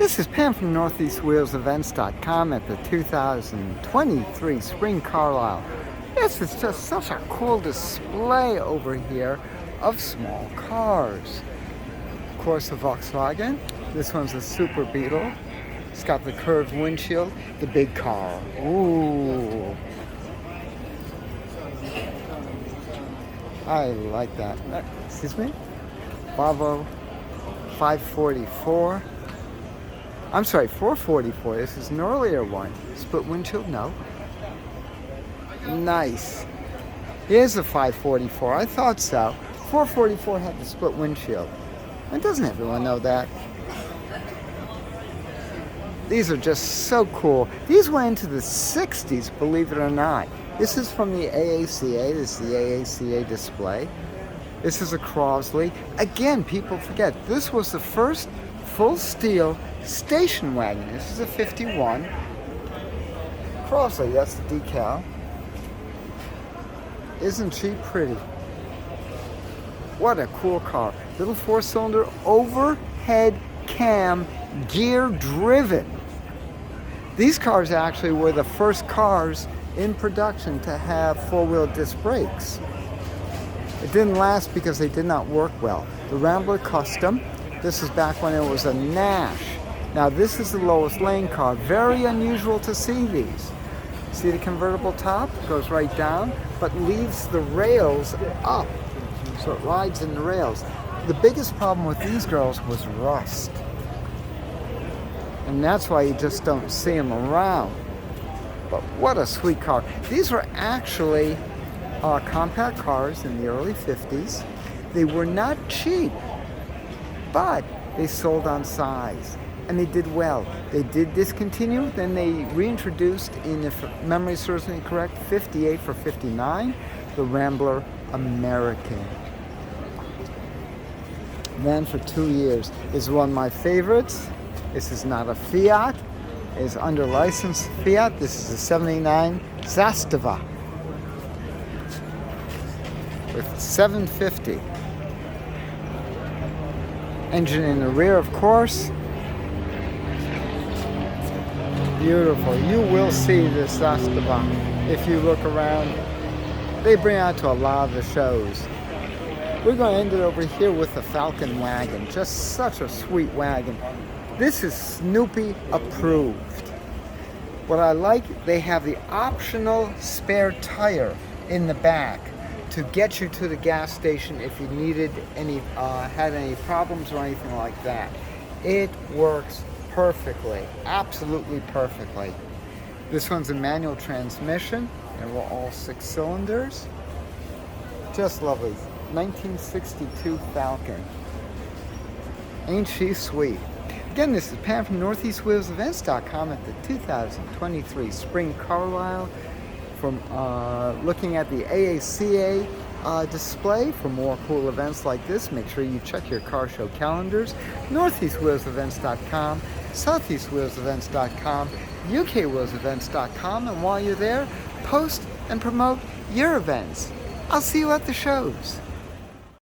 This is Pam from NortheastWheelsEvents.com at the 2023 Spring Carlisle. This is just such a cool display over here of small cars. Of course, the Volkswagen. This one's a Super Beetle. It's got the curved windshield. The big car. Ooh. I like that. Excuse me? Volvo 544. I'm sorry, 444. This is an earlier one. Split windshield? No. Nice. Here's a 544. I thought so. 444 had the split windshield. And doesn't everyone know that? These are just so cool. These went into the 60s, believe it or not. This is from the AACA. This is the AACA display. This is a Carlisle. Again, people forget, this was the first full steel station wagon. This is a 51. Carlisle, that's the decal. Isn't she pretty? What a cool car. Little 4-cylinder overhead cam, gear driven. These cars actually were the first cars in production to have 4-wheel disc brakes. It didn't last because they did not work well. The Rambler Custom, this is back when it was a Nash. Now this is the lowest lane car. Very unusual to see these. See the convertible top? Goes right down, but leaves the rails up. So it rides in the rails. The biggest problem with these girls was rust. And that's why you just don't see them around. But what a sweet car. These were actually compact cars in the early 50s. They were not cheap, but they sold on size. And they did well. They did discontinue, then they reintroduced in, if memory serves me correct, 58 for 59, the Rambler American. Then for 2 years is one of my favorites. This is not a Fiat. It's under license Fiat. This is a 79 Zastava with 750. Engine in the rear, of course. Beautiful. You will see this Zastava if you look around. They bring out to a lot of the shows. We're going to end it over here with the Falcon wagon. Just such a sweet wagon. This is Snoopy approved. What I like, they have the optional spare tire in the back to get you to the gas station if you needed any, had any problems or anything like that. It works perfectly, absolutely perfectly. This one's a manual transmission, and we're all 6 cylinders. Just lovely. 1962 Falcon. Ain't she sweet? Again, this is Pam from NortheastWheelsEvents.com at the 2023 Spring Carlisle. From looking at the AACA display. For more cool events like this, make sure you check your car show calendars. NortheastWheelsEvents.com, SoutheastWheelsEvents.com, UKWheelsEvents.com, and while you're there, post and promote your events. I'll see you at the shows.